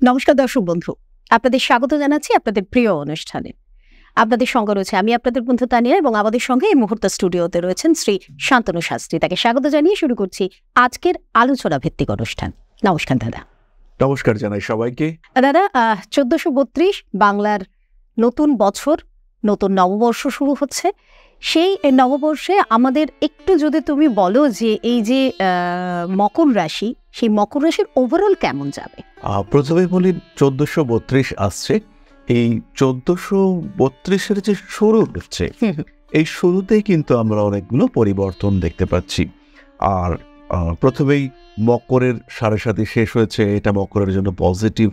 নমস্কার দর্শক বন্ধু, আপনাদের স্বাগত জানাচ্ছি আপনাদের প্রিয় অনুষ্ঠানে। আপনাদের সঙ্গে রয়েছে আমি আপনাদের বন্ধু তানিয়া, এবং আমাদের সঙ্গে এই মুহূর্তে স্টুডিওতে রয়েছেন শ্রী শান্তনু শাস্ত্রী। তাকে স্বাগত জানিয়ে শুরু করছি আজকের আলোচনা ভিত্তিক অনুষ্ঠান। নমস্কার দাদা। নমস্কার জানাই সবাইকে। দাদা, 1432 বাংলার নতুন বছর, নতুন নববর্ষ শুরু হচ্ছে। সেই নববর্ষে আমাদের একটু যদি তুমি বলো যে এই যে মকর রাশি, সেই মকর রাশির ওভারঅল কেমন যাবে? প্রথমে বলি 1432 আসছে। এই 1432-এর যে শুরু হচ্ছে, এই শুরুতেই কিন্তু আমরা অনেকগুলো পরিবর্তন দেখতে পাচ্ছি। আর প্রথমেই মকরের সাড়ে সাথে শেষ হয়েছে, এটা মকরের জন্য পজিটিভ।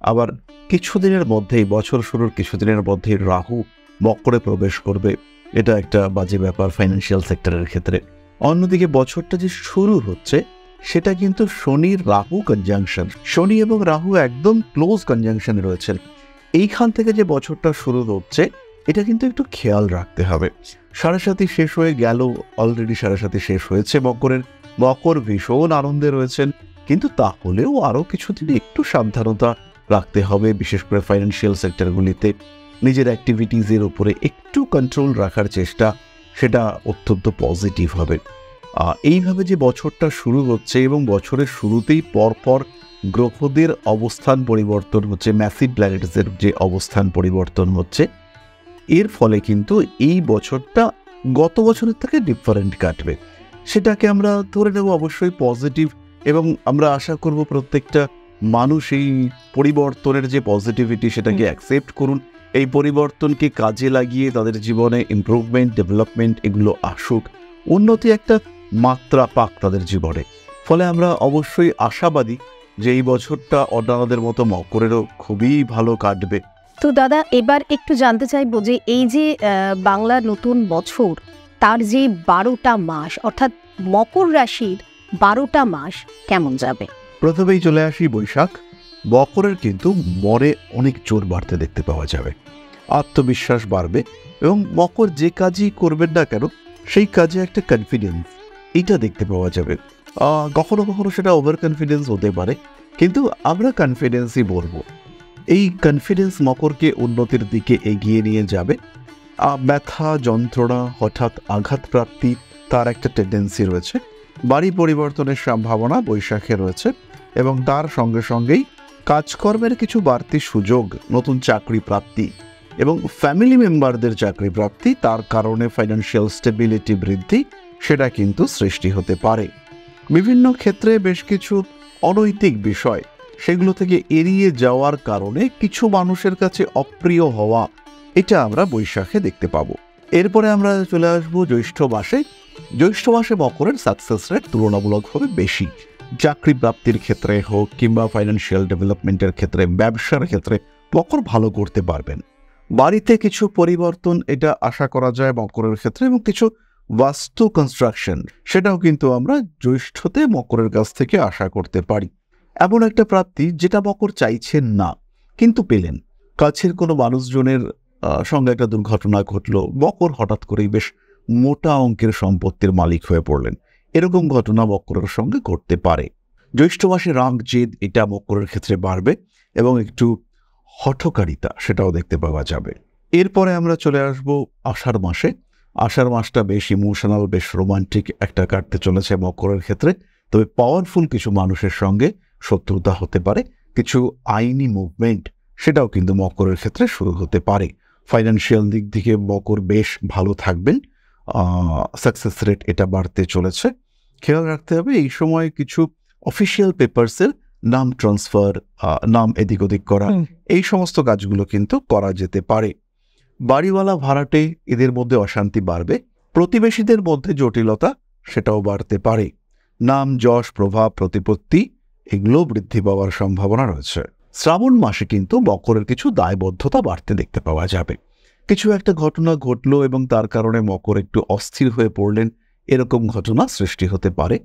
আবার কিছুদিনের মধ্যেই, বছর শুরুর কিছুদিনের মধ্যেই রাহু মকরে প্রবেশ করবে, এটা একটা বাজে ব্যাপার ফাইন্যান্সিয়াল সেক্টরের ক্ষেত্রে। অন্যদিকে বছরটা যে শুরু হচ্ছে সেটা কিন্তু শনির রাহু কনজাংশন, শনি এবং রাহু একদম ক্লোজ কনজাংশনে রয়েছেন। এইখান থেকে যে বছরটা শুরু হচ্ছে এটা কিন্তু একটু খেয়াল রাখতে হবে। সাড়ে সাথী শেষ হয়ে গেল, অলরেডি সাড়ে সাথী শেষ হয়েছে মকরের। মকর ভীষণ আনন্দে রয়েছেন, কিন্তু তাহলেও আরও কিছুদিন একটু সাবধানতা রাখতে হবে, বিশেষ করে ফাইন্যান্সিয়াল সেক্টরগুলিতে নিজের অ্যাক্টিভিটিজের উপরে একটু কন্ট্রোল রাখার চেষ্টা, সেটা অত্যন্ত পজিটিভ হবে। এইভাবে যে বছরটা শুরু হচ্ছে এবং বছরের শুরুতেই পরপর গ্রহদের অবস্থান পরিবর্তন হচ্ছে, ম্যাসিভ প্ল্যানেটসের যে অবস্থান পরিবর্তন হচ্ছে, এর ফলে কিন্তু এই বছরটা গত বছরের থেকে ডিফারেন্ট কাটবে। সেটাকে আমরা ধরে নেব অবশ্যই পজিটিভ, এবং আমরা আশা করব প্রত্যেকটা মানুষ এই পরিবর্তনের যে পজিটিভিটি সেটাকে অ্যাকসেপ্ট করুন। এই পরিবর্তনকে কাজে লাগিয়ে তাদের জীবনে ইমপ্রুভমেন্ট, ডেভেলপমেন্ট এগুলো আসুক, উন্নতি একটা মাত্রা পাক তাদের জীবনে। ফলে আমরা অবশ্যই আশাবাদী যে এই বছরটা অন্যান্যদের মতো মকরেরও খুবই ভালো কাটবে। তো দাদা, এবার একটু জানতে চাইবো যে এই যে বাংলা নতুন বছর, তার যে 12টা মাস, অর্থাৎ মকর রাশির 12টা মাস কেমন যাবে? প্রথমেই চলে আসি বৈশাখ। মকরের কিন্তু মনে অনেক জোর বাড়তে দেখতে পাওয়া যাবে, আত্মবিশ্বাস বাড়বে, এবং মকর যে কাজই করবেন না কেন সেই কাজে একটা কনফিডেন্স এটা দেখতে পাওয়া যাবে। কখনো কখনো সেটা ওভার কনফিডেন্স হতে পারে, কিন্তু আমরা কনফিডেন্সই বলবো। এই কনফিডেন্স মকরকে উন্নতির দিকে এগিয়ে নিয়ে যাবে। ব্যথা, যন্ত্রণা, হঠাৎ আঘাত প্রাপ্তি তার একটা টেন্ডেন্সি রয়েছে। বাড়ি পরিবর্তনের সম্ভাবনা বৈশাখে রয়েছে, এবং তার সঙ্গে সঙ্গেই কাজকর্মের কিছু বাড়তি সুযোগ, নতুন চাকরি প্রাপ্তি এবং ফ্যামিলি মেম্বারদের চাকরি প্রাপ্তি, তার কারণে ফাইন্যান্সিয়াল স্টেবিলিটি বৃদ্ধি, সেটা কিন্তু সৃষ্টি হতে পারে। বিভিন্ন ক্ষেত্রে বেশ কিছু অনৈতিক বিষয়, সেগুলো থেকে এড়িয়ে যাওয়ার কারণে কিছু মানুষের কাছে অপ্রিয় হওয়া, এটা আমরা বৈশাখে দেখতে পাবো। এরপরে আমরা চলে আসবো জ্যৈষ্ঠ মাসে। জ্যৈষ্ঠ মাসে মকরের সাকসেস রেট তুলনামূলকভাবে বেশি। চাকরি প্রাপ্তির ক্ষেত্রে হোক কিংবা ফাইন্যান্সিয়াল ডেভেলপমেন্টের ক্ষেত্রে, ব্যবসার ক্ষেত্রে মকর ভালো করতে পারবেন। বাড়িতে কিছু পরিবর্তন এটা আশা করা যায় মকরের ক্ষেত্রে, এবং কিছু বাস্তু কনস্ট্রাকশন, সেটাও কিন্তু আমরা জ্যৈষ্ঠতে মকরের কাছ থেকে আশা করতে পারি। এমন একটা প্রাপ্তি যেটা মকর চাইছেন না কিন্তু পেলেন। কাছের কোনো মানুষজনের সঙ্গে একটা দুর্ঘটনা ঘটলো, মকর হঠাৎ করেই বেশ মোটা অঙ্কের সম্পত্তির মালিক হয়ে পড়লেন, এরকম ঘটনা মকরের সঙ্গে ঘটতে পারে। জ্যৈষ্ঠ মাসে রাগ, জেদ এটা মকরের ক্ষেত্রে বাড়বে, এবং একটু হঠকারিতা সেটাও দেখতে পাওয়া যাবে। এরপরে আমরা চলে আসব আষাঢ় মাসে। আষাঢ় মাসটা বেশ ইমোশনাল, বেশ রোমান্টিক একটা কাটতে চলেছে মকরের ক্ষেত্রে। তবে পাওয়ারফুল কিছু মানুষের সঙ্গে শত্রুতা হতে পারে, কিছু আইনি মুভমেন্ট সেটাও কিন্তু মকরের ক্ষেত্রে শুরু হতে পারে। ফাইন্যান্সিয়াল দিক থেকে মকর বেশ ভালো থাকবেন, সাকসেস রেট এটা বাড়তে চলেছে। খেয়াল রাখতে হবে এই সময় কিছু অফিসিয়াল পেপারসের নাম ট্রান্সফার, নাম এদিক ওদিক করা, এই সমস্ত কাজগুলো কিন্তু করা যেতে পারে। বাড়িওয়ালা ভাড়াটে এদের মধ্যে অশান্তি বাড়বে। প্রতিবেশীদের মধ্যে জটিলতা সেটাও বাড়তে পারে। নাম, যশ, প্রভাব, প্রতিপত্তি এগুলো বৃদ্ধি পাওয়ার সম্ভাবনা রয়েছে। শ্রাবণ মাসে কিন্তু মকরের কিছু দায়বদ্ধতা বাড়তে দেখতে পাওয়া যাবে। কিছু একটা ঘটনা ঘটলো এবং তার কারণে মকর একটু অস্থির হয়ে পড়লেন, এরকম ঘটনা সৃষ্টি হতে পারে।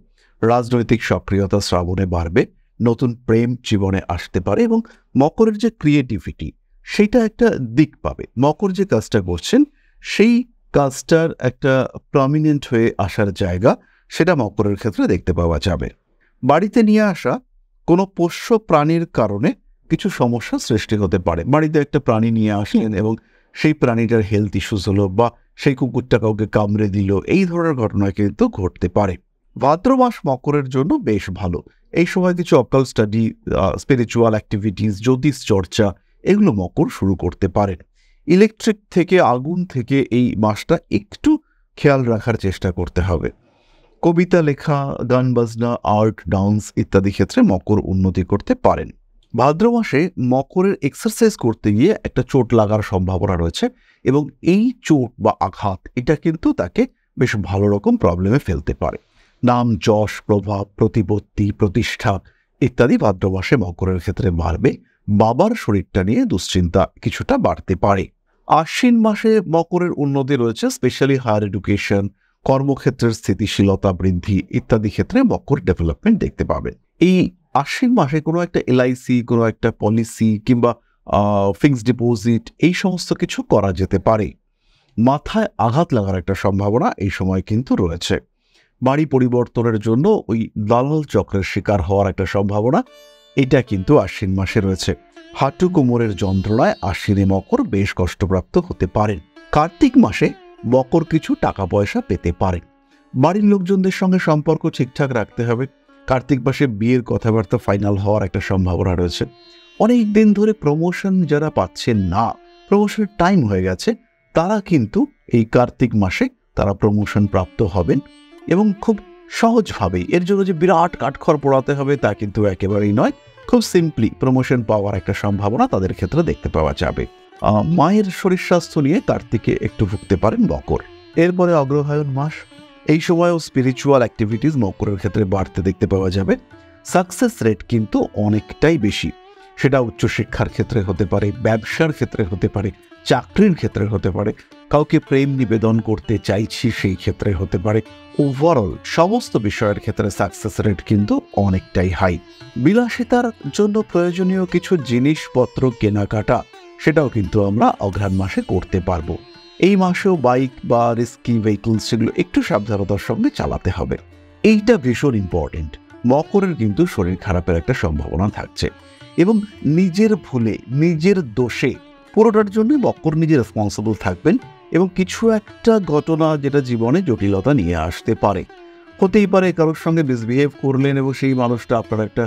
রাজনৈতিক সক্রিয়তা শ্রাবণে বাড়বে, নতুন প্রেম জীবনে আসতে পারে, এবং মকরের যে ক্রিয়েটিভিটি সেটা একটা দিক পাবে। মকর যে কাজটা করছেন সেই কাজটার একটা প্রমিনেন্ট হয়ে আসার জায়গা, সেটা মকরের ক্ষেত্রে দেখতে পাওয়া যাবে। বাড়িতে নিয়ে আসা কোনো পোষ্য প্রাণীর কারণে কিছু সমস্যা সৃষ্টি হতে পারে। বাড়িতে একটা প্রাণী নিয়ে আসলেন এবং সেই প্রাণীটার হেলথ ইস্যুস হলো বা সেই কুকুরটা কাউকে কামড়ে দিল, এই ধরনের ঘটনা কিন্তু ঘটতে পারে। ভাদ্র মাস মকরের জন্য বেশ ভালো। এই সময় কিছু অকাল স্টাডি, স্পিরিচুয়াল অ্যাক্টিভিটিস, জ্যোতিষ চর্চা এগুলো মকর শুরু করতে পারেন। ইলেকট্রিক থেকে, আগুন থেকে এই মাসটা একটু খেয়াল রাখার চেষ্টা করতে হবে। কবিতা লেখা, গান বাজনা, আর্ট, ডান্স ইত্যাদি ক্ষেত্রে মকর উন্নতি করতে পারেন। ভাদ্র মাসে মকরের এক্সারসাইজ করতে গিয়ে একটা চোট লাগার সম্ভাবনা রয়েছে এবং এই চোট বা আঘাত এটা কিন্তু তাকে বেশ ভালো রকম প্রবলেমে ফেলতে পারে। নাম, যশ, প্রভাব, প্রতিপত্তি, প্রতিষ্ঠা ইত্যাদি ভাদ্র মাসে মকরের ক্ষেত্রে বাড়বে। বাবার শরীরটা নিয়ে দুশ্চিন্তা কিছুটা বাড়তে পারে। আশ্বিন মাসে মকরের উন্নতি রয়েছে, স্পেশালি হায়ার এডুকেশন, কর্মক্ষেত্রের স্থিতিশীলতা বৃদ্ধি ইত্যাদি ক্ষেত্রে মকর ডেভেলপমেন্ট দেখতে পাবেন। এই আশ্বিন মাসে কোনো একটা এলআইসি, কোনো একটা পলিসি কিংবা ফিক্সড ডিপোজিট এই সমস্ত কিছু করা যেতে পারে। মাথায় আঘাত লাগার একটা সম্ভাবনা এই সময় কিন্তু রয়েছে। বাড়ি পরিবর্তনের জন্য ওই দালাল চক্রের শিকার হওয়ার একটা সম্ভাবনা এটা কিন্তু আশ্বিন মাসে রয়েছে। হাঁটু কোমরের যন্ত্রণায় আশ্বিনে মকর বেশ কষ্টপ্রাপ্ত হতে পারেন। কার্তিক মাসে মকর কিছু টাকা পয়সা পেতে পারেন। বাড়ির লোকজনদের সঙ্গে সম্পর্ক ঠিকঠাক রাখতে হবে। কার্তিক মাসে বিয়ের কথাবার্তা ফাইনাল হওয়ার একটা সম্ভাবনা রয়েছে। অনেক দিন ধরে প্রমোশন যারা পাচ্ছেন না, প্রমোশনের টাইম হয়ে গেছে, তারা কিন্তু এই কার্তিক মাসে তারা প্রমোশন প্রাপ্ত হবেন এবং খুব সহজভাবেই। এর জন্য যে বিরাট কাঠখড় পোড়াতে হবে তা কিন্তু একেবারেই নয়। খুব সিম্পলি প্রমোশন পাওয়ার একটা সম্ভাবনা তাদের ক্ষেত্রে দেখতে পাওয়া যাবে। মায়ের শরীর স্বাস্থ্য নিয়ে কার্তিকে একটু ভুগতে পারেন মকর। এরপরে অগ্রহায়ণ মাস, এই সময়ও স্পিরিচুয়াল অ্যাক্টিভিটিস মকরের ক্ষেত্রে বাড়তে দেখতে পাওয়া যাবে। সাকসেস রেট কিন্তু অনেকটাই বেশি। সেটা উচ্চশিক্ষার ক্ষেত্রে হতে পারে, ব্যবসার ক্ষেত্রে হতে পারে, চাকরির ক্ষেত্রে হতে পারে, কাউকে প্রেম নিবেদন করতে চাইছি সেই ক্ষেত্রে হতে পারে। ওভারঅল সমস্ত বিষয়ের ক্ষেত্রে সাকসেস রেট কিন্তু অনেকটাই হাই। বিলাসিতার জন্য প্রয়োজনীয় কিছু জিনিসপত্র কেনাকাটা সেটাও কিন্তু আমরা অঘ্রাণ মাসে করতে পারবো। এই মাসেও বাইক বা রিস্কি ভেহিকলস সেগুলো একটু সাবধানতার সঙ্গে চালাতে হবে। এইটা ভীষণ ইম্পর্টেন্ট। মকরের কিন্তু শরীর খারাপের একটা সম্ভাবনা থাকছে এবং নিজের ভুলে, নিজের দোষে পুরোটার জন্য মকর নিজে রেসপন্সিবল থাকবেন এবং কিছু একটা ঘটনা যেটা জীবনে জটিলতা নিয়ে আসতে পারে। হতেই পারে কারোর সঙ্গে মিসবিহেভ করলেন এবং সেই মানুষটা আপনার একটা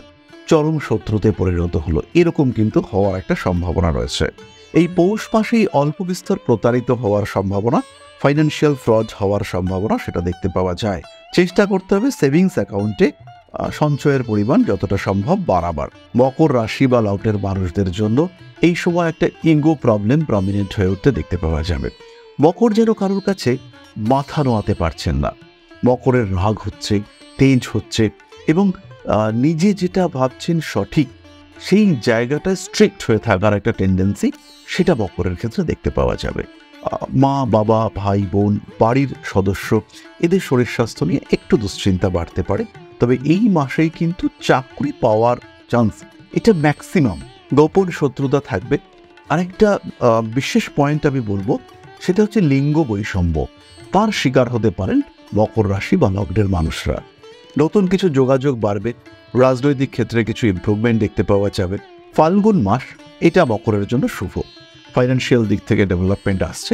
চরম শত্রুতে পরিণত হলো, এরকম কিন্তু হওয়ার একটা সম্ভাবনা রয়েছে। এই পৌষ মাসেই অল্প বিস্তর প্রতারিত হওয়ার সম্ভাবনা, ফাইন্যান্সিয়াল ফ্রড হওয়ার সম্ভাবনা সেটা দেখতে পাওয়া যায়। চেষ্টা করতে হবে সেভিংস অ্যাকাউন্টে সঞ্চয়ের পরিমাণ যতটা সম্ভব বাড়াবার। মকর রাশি বা লগ্নের মানুষদের জন্য এই সময় একটা ইগো প্রবলেম প্রমিনেন্ট হয়ে উঠতে দেখতে পাওয়া যাবে। মকর যেন কারোর কাছে মাথা নোয়াতে পারছেন না। মকরের রাগ হচ্ছে, তেজ হচ্ছে এবং নিজে যেটা ভাবছেন সঠিক সেই জায়গাটায় স্ট্রিক্ট হয়ে থাকার একটা টেন্ডেন্সি সেটা মকরের ক্ষেত্রে দেখতে পাওয়া যাবে। মা, বাবা, ভাই, বোন, বাড়ির সদস্য এদের শরীর স্বাস্থ্য নিয়ে একটু দুশ্চিন্তা বাড়তে পারে। তবে এই মাসেই কিন্তু চাকরি পাওয়ার চান্স এটা ম্যাক্সিমাম। গোপন শত্রুতা থাকবে। আরেকটা বিশেষ পয়েন্ট আমি বলবো, সেটা হচ্ছে লিঙ্গ বৈষম্য। তার শিকার হতে পারেন মকর রাশি বা লগ্নের মানুষরা। নতুন কিছু যোগাযোগ বাড়বে, রাজনৈতিক ক্ষেত্রে কিছু ইমপ্রুভমেন্ট দেখতে পাওয়া যাবে। ফাল্গুন মাস এটা মকরের জন্য শুভ। ফাইন্যান্সিয়াল দিক থেকে ডেভেলপমেন্ট আসছে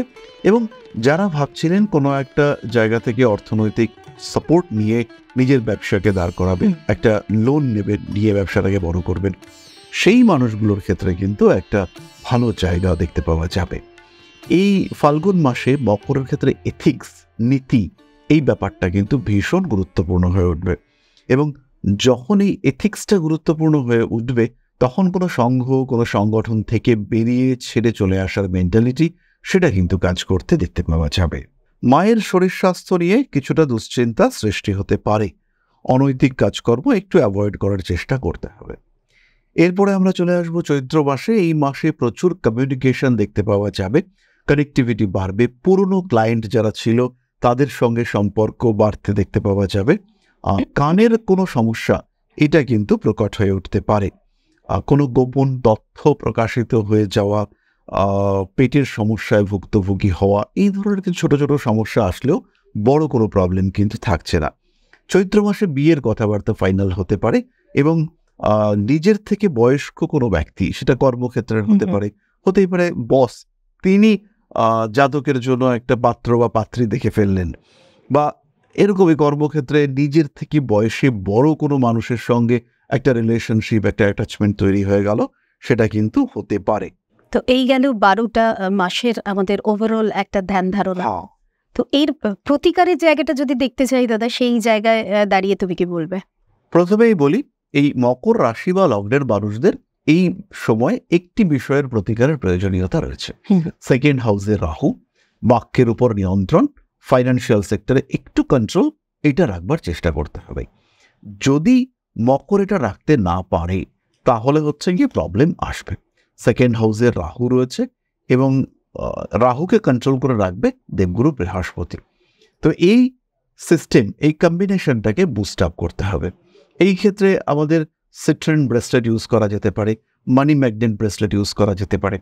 এবং যারা ভাবছিলেন কোনো একটা জায়গা থেকে অর্থনৈতিক সাপোর্ট নিয়ে নিজের ব্যবসাকে দাঁড় করাবেন, একটা লোন নেবেন, নিয়ে ব্যবসাটাকে বড় করবেন, সেই মানুষগুলোর ক্ষেত্রে কিন্তু একটা ভালো জায়গা দেখতে পাওয়া যাবে। এই ফাল্গুন মাসে মকরের ক্ষেত্রে এথিক্স, নীতি এই ব্যাপারটা কিন্তু ভীষণ গুরুত্বপূর্ণ হয়ে উঠবে এবং যখন এই এথিক্সটা গুরুত্বপূর্ণ হয়ে উঠবে তখন কোনো সংঘ, কোনো সংগঠন থেকে বেরিয়ে ছেড়ে চলে আসার মেন্টালিটি সেটা কিন্তু কাজ করতে দেখতে পাওয়া যাবে। মায়ের শরীর স্বাস্থ্য নিয়ে কিছুটা দুশ্চিন্তা সৃষ্টি হতে পারে। অনৈতিক কাজকর্ম একটু অ্যাভয়েড করার চেষ্টা করতে হবে। এরপরে আমরা চলে আসবো চৈত্র মাসে। এই মাসে প্রচুর কমিউনিকেশন দেখতে পাওয়া যাবে, কানেক্টিভিটি বাড়বে। পুরনো ক্লায়েন্ট যারা ছিল তাদের সঙ্গে সম্পর্ক বাড়তে দেখতে পাওয়া যাবে। কানের কোনো সমস্যা এটা কিন্তু প্রকট হয়ে উঠতে পারে। কোনো গোপন তথ্য প্রকাশিত হয়ে যাওয়া, পেটের সমস্যায় ভুক্তভোগী হওয়া, এই ধরনের কিছু ছোট ছোট সমস্যা আসলেও বড় কোনো প্রবলেম কিন্তু থাকছে না। চৈত্র মাসে বিয়ের কথাবার্তা ফাইনাল হতে পারে এবং নিজের থেকে বয়স্ক কোনো ব্যক্তি, সেটা কর্মক্ষেত্রের হতেই পারে বস, তিনি জাতকের জন্য একটা পাত্র বা পাত্রী দেখে ফেললেন, বা এরকমই কর্মক্ষেত্রে নিজের থেকে বয়সে বড় কোনো মানুষের সঙ্গে একটা রিলেশনশিপ, একটা অ্যাটাচমেন্ট তৈরি হয়ে গেল, সেটা কিন্তু হতে পারে। তো এই গেল 12টা মাসের আমাদের ওভারঅল একটা ধ্যান ধারণা। তো এর প্রতিকারের জায়গাটা যদি দেখতে চাই দাদা, সেই জায়গায় দাঁড়িয়ে তুমি কি বলবে? প্রথমেই বলি, এই মকর রাশি বা লগ্নের মানুষদের এই সময় একটি বিষয়ের প্রতিকারের প্রয়োজনীয়তা রয়েছে। সেকেন্ড হাউসে রাহু, বাক্যের উপর নিয়ন্ত্রণ, ফাইন্যান্সিয়াল সেক্টরে একটু কন্ট্রোল, এটা রাখবার চেষ্টা করতে হবে। যদি মকর এটা রাখতে না পারে, তাহলে হচ্ছে গিয়ে প্রবলেম আসবে। সেকেন্ড হাউসে রাহু রয়েছে এবং রাহুকে কন্ট্রোল করে রাখবে দেবগুরু বৃহস্পতি। তো এই সিস্টেম, এই কম্বিনেশনটাকে বুস্ট আপ করতে হবে। এই ক্ষেত্রে আমাদের সিট্রেন ব্রেসলেট ইউজ করা যেতে পারে, মানি ম্যাগনেট ব্রেসলেট ইউজ করা যেতে পারে,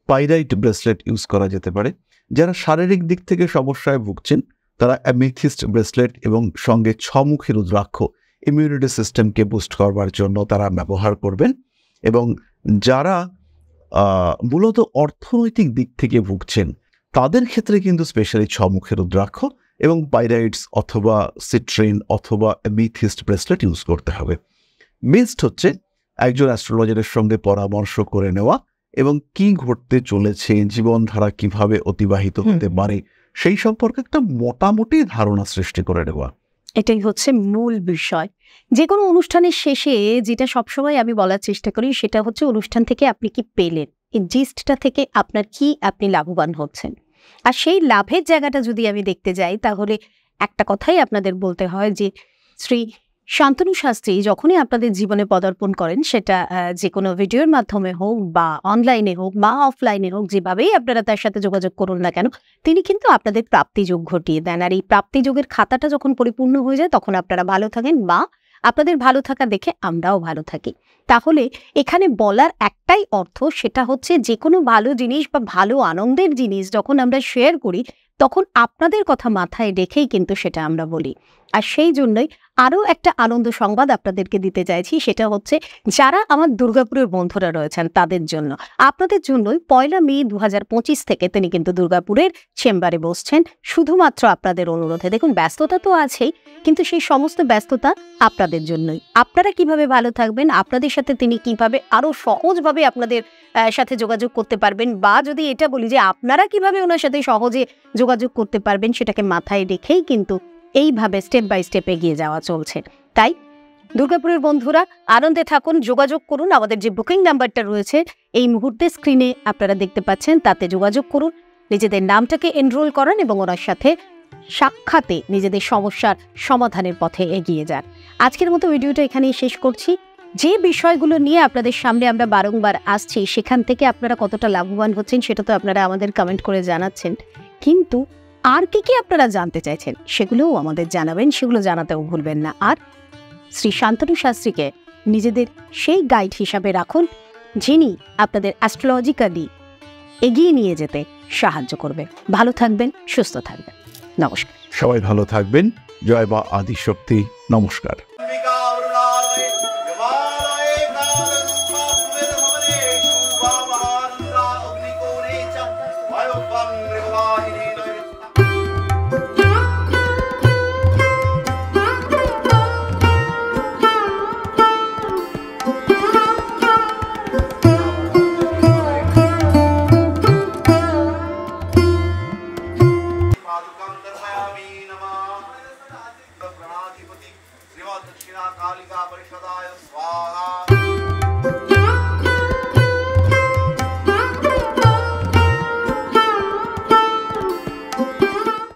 পাইরাইট ব্রেসলেট ইউজ করা যেতে পারে। যারা শারীরিক দিক থেকে সমস্যায় ভুগছেন, তারা অ্যামেথিস্ট ব্রেসলেট এবং সঙ্গে 6মুখী রুদ্রাক্ষ ইমিউনিটি সিস্টেমকে বুস্ট করবার জন্য তারা ব্যবহার করবেন। এবং যারা মূলত অর্থনৈতিক দিক থেকে ভুগছেন, তাদের ক্ষেত্রে কিন্তু স্পেশালি 6মুখী রুদ্রাক্ষ এবং পাইরাইটস অথবা সিট্রেন অথবা অ্যামেথিস্ট ব্রেসলেট ইউজ করতে হবে। বেস্ট হচ্ছে একজন অ্যাস্ট্রোলজারের সঙ্গে পরামর্শ করে নেওয়া এবং কি ঘটতে চলেছে, জীবনধারা কিভাবে অতিবাহিত হতে পারে, সেই সম্পর্কে একটা মোটামুটি ধারণা সৃষ্টি করে নেওয়া। এটাই হচ্ছে মূল বিষয়। যে কোনো অনুষ্ঠানের শেষে যেটা সবসময় আমি বলার চেষ্টা করি, সেটা হচ্ছে অনুষ্ঠান থেকে আপনি কি পেলেন, এই জিস্টটা থেকে আপনার কি আপনি লাভবান হচ্ছেন। আর সেই লাভের জায়গাটা যদি আমি দেখতে যাই, তাহলে একটা কথাই আপনাদের বলতে হয় যে শ্রী শান্তনু শাস্ত্রী যখনই আপনাদের জীবনে পদার্পণ করেন, সেটা যে কোনো ভিডিওর মাধ্যমে হোক বা অনলাইনে হোক বা অফলাইনে হোক, যেভাবেই আপনারা তার সাথে যোগাযোগ করুন না কেন, তিনি কিন্তু আপনাদের প্রাপ্তিযোগ ঘটিয়ে দেন। আর এই প্রাপ্তিযোগের খাতাটা যখন পরিপূর্ণ হয়ে যায়, তখন আপনারা ভালো থাকেন বা আপনাদের ভালো থাকা দেখে আমরাও ভালো থাকি। তাহলে এখানে বলার একটাই অর্থ, সেটা হচ্ছে যে কোনো ভালো জিনিস বা ভালো আনন্দের জিনিস যখন আমরা শেয়ার করি, তখন আপনাদের কথা মাথায় রেখেই কিন্তু সেটা আমরা বলি। আর সেই জন্যই আরও একটা আনন্দ সংবাদ আপনাদেরকে দিতে চাইছি, সেটা হচ্ছে যারা আমার দুর্গাপুরের বন্ধুরা রয়েছেন তাদের জন্য, আপনাদের জন্যই 1 মে 2025 থেকে তিনি কিন্তু দুর্গাপুরের চেম্বারে বসছেন, শুধুমাত্র আপনাদের অনুরোধে। দেখুন, ব্যস্ততা তো আছেই, কিন্তু সেই সমস্ত ব্যস্ততা আপনাদের জন্যই। আপনারা কিভাবে ভালো থাকবেন, আপনাদের সাথে তিনি কিভাবে আরও সহজভাবে আপনাদের সাথে যোগাযোগ করতে পারবেন, বা যদি এটা বলি যে আপনারা কিভাবে ওনার সাথে সহজে যোগাযোগ করতে পারবেন, সেটাকে মাথায় রেখেই কিন্তু এইভাবে স্টেপ বাই স্টেপ এগিয়ে যাওয়া চলছে। তাই দুর্গাপুরের বন্ধুরা আনন্দে থাকুন, যোগাযোগ করুন। আমাদের যে বুকিং নাম্বারটা রয়েছে এই মুহূর্তে স্ক্রিনে আপনারা দেখতে পাচ্ছেন, তাতে যোগাযোগ করুন, নিজেদের নামটাকে এনরোল করান এবং ওনার সাথে সাক্ষাতে নিজেদের সমস্যার সমাধানের পথে এগিয়ে যান। আজকের মতো ভিডিওটা এখানেই শেষ করছি। যে বিষয়গুলো নিয়ে আপনাদের সামনে আমরা বারংবার আসছি, সেখান থেকে আপনারা কতটা লাভবান হচ্ছেন সেটা তো আপনারা আমাদের কমেন্ট করে জানাচ্ছেন, কিন্তু আর কি আপনারা জানতে চাইছেন সেগুলোও আমাদের জানাবেন, সেগুলো জানাতেও ভুলবেন না। আর শ্রী শান্তনু শাস্ত্রীকে নিজেদের সেই গাইড হিসাবে রাখুন, যিনি আপনাদের অ্যাস্ট্রোলজিক্যালি এগিয়ে নিয়ে যেতে সাহায্য করবে। ভালো থাকবেন, সুস্থ থাকবেন। নমস্কার। সবাই ভালো থাকবেন। জয় মা আদিশক্তি। নমস্কার। दक्षिणा कालिका परिषदाय स्वाहा।